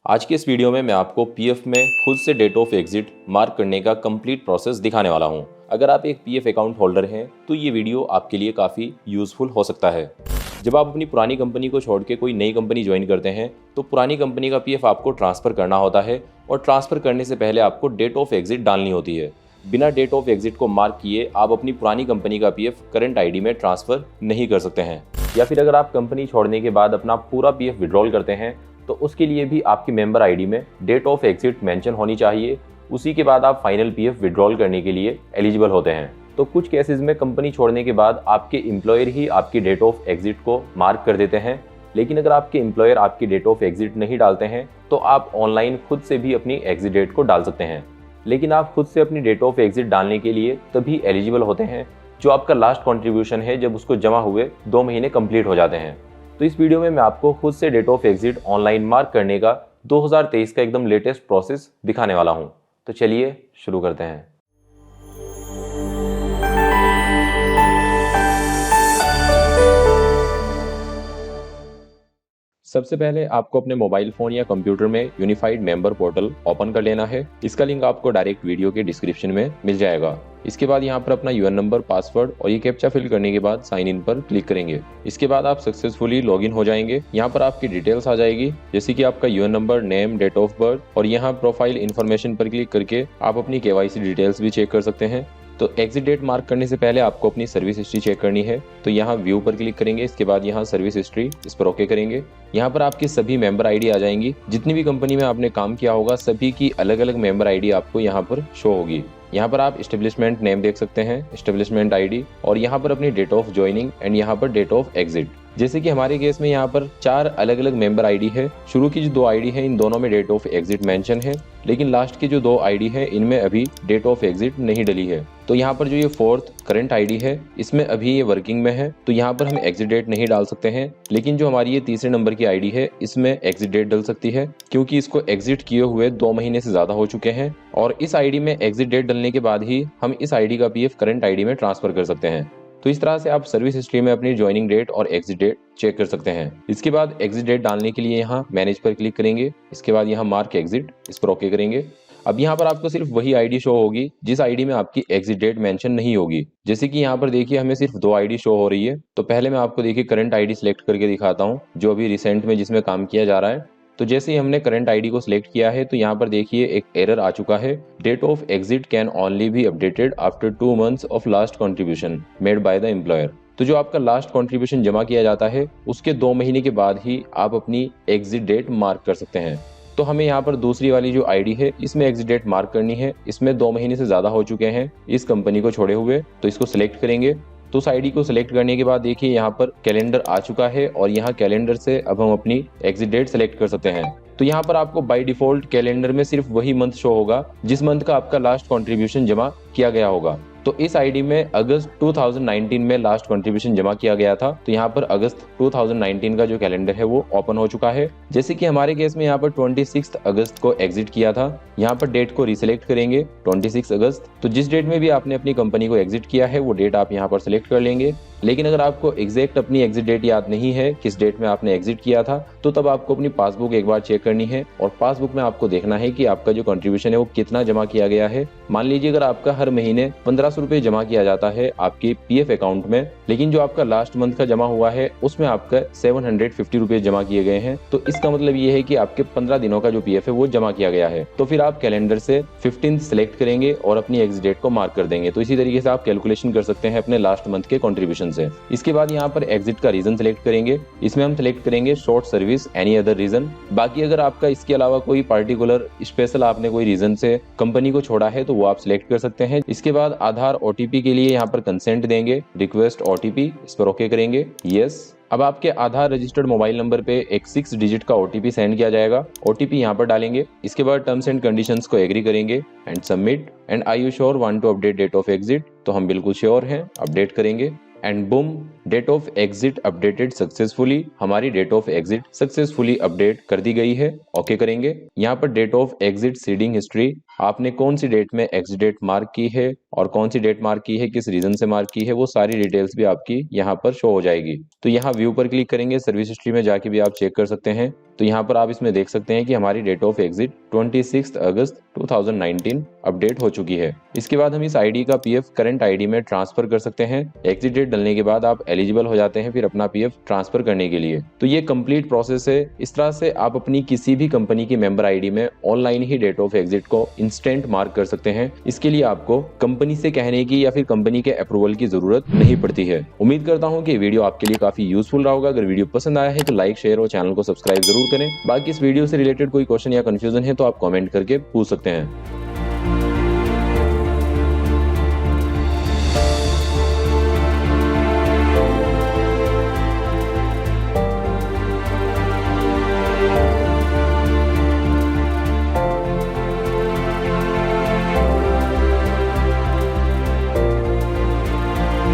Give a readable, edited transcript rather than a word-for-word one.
आज के इस वीडियो में मैं आपको पीएफ में खुद से डेट ऑफ एग्जिट मार्क करने का कंप्लीट प्रोसेस दिखाने वाला हूं। अगर आप एक पीएफ अकाउंट होल्डर हैं तो ये वीडियो आपके लिए काफ़ी यूजफुल हो सकता है। जब आप अपनी पुरानी कंपनी को छोड़ के कोई नई कंपनी ज्वाइन करते हैं तो पुरानी कंपनी का पीएफ आपको ट्रांसफ़र करना होता है और ट्रांसफ़र करने से पहले आपको डेट ऑफ एग्जिट डालनी होती है। बिना डेट ऑफ एग्जिट को मार्क किए आप अपनी पुरानी कंपनी का पीएफ करंट आईडी में ट्रांसफ़र नहीं कर सकते हैं। या फिर अगर आप कंपनी छोड़ने के बाद अपना पूरा पीएफ विड्रॉल करते हैं तो उसके लिए भी आपकी मेंबर आईडी में डेट ऑफ एग्जिट मेंशन होनी चाहिए। उसी के बाद आप फाइनल पीएफ विड्रॉल करने के लिए एलिजिबल होते हैं। तो कुछ केसेस में कंपनी छोड़ने के बाद आपके एम्प्लॉयर ही आपकी डेट ऑफ एग्जिट को मार्क कर देते हैं, लेकिन अगर आपके एम्प्लॉयर आपकी डेट ऑफ एग्जिट नहीं डालते हैं तो आप ऑनलाइन खुद से भी अपनी एग्जिट डेट को डाल सकते हैं। लेकिन आप खुद से अपनी डेट ऑफ एग्जिट डालने के लिए तभी एलिजिबल होते हैं जो आपका लास्ट कॉन्ट्रीब्यूशन है जब उसको जमा हुए 2 महीने कंप्लीट हो जाते हैं। तो इस वीडियो में मैं आपको खुद से date of exit online mark करने का 2023 का एकदम लेटेस्ट प्रोसेस दिखाने वाला हूं। तो चलिए शुरू करते हैं। सबसे पहले आपको अपने मोबाइल फोन या कंप्यूटर में यूनिफाइड मेंबर पोर्टल ओपन कर लेना है। इसका लिंक आपको डायरेक्ट वीडियो के डिस्क्रिप्शन में मिल जाएगा। इसके बाद यहाँ पर अपना यूएन नंबर, पासवर्ड और ये कैप्चा फिल करने के बाद साइन इन पर क्लिक करेंगे। इसके बाद आप सक्सेसफुली लॉगिन हो जाएंगे। यहाँ पर आपकी डिटेल्स आ जाएगी, जैसे कि आपका UAN number, name, date of birth और यहाँ प्रोफाइल इन्फॉर्मेशन पर क्लिक करके आप अपनी केवाईसी डिटेल्स भी चेक कर सकते हैं। तो एग्जिट डेट मार्क करने से पहले आपको अपनी सर्विस हिस्ट्री चेक करनी है। तो यहाँ व्यू पर क्लिक करेंगे। इसके बाद यहाँ सर्विस हिस्ट्री, इस पर ओके करेंगे। यहाँ पर आपकी सभी मेंबर आईडी आ जाएंगी। जितनी भी कंपनी में आपने काम किया होगा सभी की अलग अलग मेंबर आईडी आपको यहाँ पर शो होगी। यहाँ पर आप एस्टेब्लिशमेंट नेम देख सकते हैं, एस्टेब्लिशमेंट आईडी और यहाँ पर अपनी डेट ऑफ ज्वाइनिंग एंड यहाँ पर डेट ऑफ एग्जिट। जैसे कि हमारे केस में यहाँ पर 4 अलग अलग मेंबर आईडी है। शुरू की जो 2 आईडी है इन दोनों में डेट ऑफ एग्जिट मेंशन है, लेकिन लास्ट की जो 2 आईडी है इनमें अभी डेट ऑफ एग्जिट नहीं डली है। तो यहाँ पर जो ये 4th करंट आईडी है इसमें अभी ये वर्किंग में है, तो यहाँ पर हम एग्जिट डेट नहीं डाल सकते हैं। लेकिन जो हमारी ये तीसरे नंबर की आईडी है इसमें एग्जिट डेट डल सकती है, क्योंकि इसको एग्जिट किए हुए 2 महीने से ज्यादा हो चुके हैं और इस आईडी में एग्जिट डेट डलने के बाद ही हम इस आईडी का पीएफ करंट आईडी में ट्रांसफर कर सकते हैं। तो इस तरह से आप सर्विस हिस्ट्री में अपनी ज्वाइनिंग डेट और एग्जिट डेट चेक कर सकते हैं। इसके बाद एग्जिट डेट डालने के लिए यहाँ मैनेज पर क्लिक करेंगे। इसके बाद यहाँ मार्क एग्जिट, इस पर ओके करेंगे। अब यहाँ पर आपको सिर्फ वही आईडी शो होगी जिस आईडी में आपकी एग्जिट डेट मेंशन नहीं होगी। जैसे कि यहाँ पर देखिए हमें सिर्फ 2 आईडी शो हो रही है। तो पहले मैं आपको देखिए करंट आईडी सिलेक्ट करके दिखाता हूँ जो अभी रिसेंट में जिसमें काम किया जा रहा है। तो जैसे ही हमने करंट आईडी को सिलेक्ट किया है तो यहाँ पर देखिए एक एरर आ चुका है, date of exit can only be updated after 2 months of last contribution made by the employer. तो जो आपका लास्ट कॉन्ट्रीब्यूशन जमा किया जाता है उसके 2 महीने के बाद ही आप अपनी एग्जिट डेट मार्क कर सकते हैं। तो हमें यहाँ पर दूसरी वाली जो आईडी है इसमें एग्जिट डेट मार्क करनी है। इसमें 2 महीने से ज्यादा हो चुके हैं इस कंपनी को छोड़े हुए, तो इसको सिलेक्ट करेंगे। तो उस आईडी को सिलेक्ट करने के बाद देखिए यहाँ पर कैलेंडर आ चुका है और यहाँ कैलेंडर से अब हम अपनी एग्जिट डेट सेलेक्ट कर सकते हैं। तो यहाँ पर आपको बाय डिफॉल्ट कैलेंडर में सिर्फ वही मंथ शो होगा जिस मंथ का आपका लास्ट कॉन्ट्रीब्यूशन जमा किया गया होगा। तो इस आईडी में अगस्त 2019 में लास्ट कंट्रीब्यूशन जमा किया गया था, तो यहाँ पर अगस्त 2019 का जो कैलेंडर है वो ओपन हो चुका है। जैसे कि हमारे केस में यहाँ पर 26 अगस्त को एग्जिट किया था। यहाँ पर डेट को रिसेलेक्ट करेंगे 26 अगस्त। तो जिस डेट में भी आपने अपनी कंपनी को एग्जिट किया है वो डेट आप यहाँ पर सिलेक्ट कर लेंगे। लेकिन अगर आपको एग्जैक्ट अपनी एग्जिट डेट याद नहीं है किस डेट में आपने एग्जिट किया था, तो तब आपको अपनी पासबुक एक बार चेक करनी है और पासबुक में आपको देखना है कि आपका जो कंट्रीब्यूशन है वो कितना जमा किया गया है। मान लीजिए अगर आपका हर महीने 1500 रुपए जमा किया जाता है आपके पीएफ अकाउंट में, लेकिन जो आपका लास्ट मंथ का जमा हुआ है उसमें आपका 750 रुपए जमा किए गए हैं, तो इसका मतलब ये है कि आपके 15 दिनों का जो पीएफ है वो जमा किया गया है। तो फिर आप कैलेंडर से 15 सिलेक्ट करेंगे और अपनी एग्जिट डेट को मार्क कर देंगे। तो इसी तरीके से आप कैलकुलेशन कर सकते हैं अपने लास्ट मंथ के कंट्रीब्यूशन से। इसके बाद यहाँ पर एग्जिट का रीजन सिलेक्ट करेंगे। इसमें हम सिलेक्ट करेंगे short service, any other reason. बाकी अगर आपका इसके अलावा कोई पार्टिकुलर स्पेशल आपने कोई रीजन से कंपनी को छोड़ा है तो वो आप सिलेक्ट कर सकते हैं। इसके बाद आधार ओटीपी के लिए यहाँ पर कंसेंट देंगे, रिक्वेस्ट ओटीपी, इस पर ओके करेंगे, यस। अब आपके आधार रजिस्टर्ड मोबाइल नंबर पे एक 6 डिजिट का ओटीपी सेंड किया जाएगा। ओटीपी यहाँ पर डालेंगे। इसके बाद टर्म्स एंड कंडीशंस को एग्री करेंगे and submit. And I you sure want to update date of exit, तो हम बिल्कुल श्योर हैं, अपडेट करेंगे। And boom, date of exit updated successfully. हमारी date of exit successfully update कर दी गई है, ओके करेंगे। यहाँ पर date of exit seeding history, आपने कौन सी डेट में एग्जिट डेट मार्क की है और कौन सी डेट मार्क की है, किस रीजन से मार्क की है, वो सारी डिटेल्स भी आपकी यहाँ पर शो हो जाएगी। तो यहाँ व्यू पर क्लिक करेंगे, सर्विस हिस्ट्री में जाके भी आप चेक कर सकते हैं। तो यहाँ पर आप इसमें देख सकते हैं कि हमारी डेट ऑफ एग्जिट 26 अगस्त 2019 अपडेट हो चुकी है। इसके बाद हम इस आईडी का पीएफ करंट आईडी में ट्रांसफर कर सकते हैं। एग्जिट डेट डलने के बाद आप एलिजिबल हो जाते हैं फिर अपना पीएफ ट्रांसफर करने के लिए। तो ये कंप्लीट प्रोसेस है। इस तरह से आप अपनी किसी भी कंपनी की मेंबर आईडी में ऑनलाइन ही डेट ऑफ एग्जिट को इंस्टेंट मार्क कर सकते हैं। इसके लिए आपको कंपनी से कहने की या फिर कंपनी के अप्रूवल की जरूरत नहीं पड़ती है। उम्मीद करता हूँ कि वीडियो आपके लिए काफी यूजफुल रहा होगा। अगर वीडियो पसंद आया है तो लाइक, शेयर और चैनल को सब्सक्राइब जरूर करें। बाकी इस वीडियो से रिलेटेड कोई क्वेश्चन या कंफ्यूजन है तो आप कमेंट करके पूछ सकते हैं।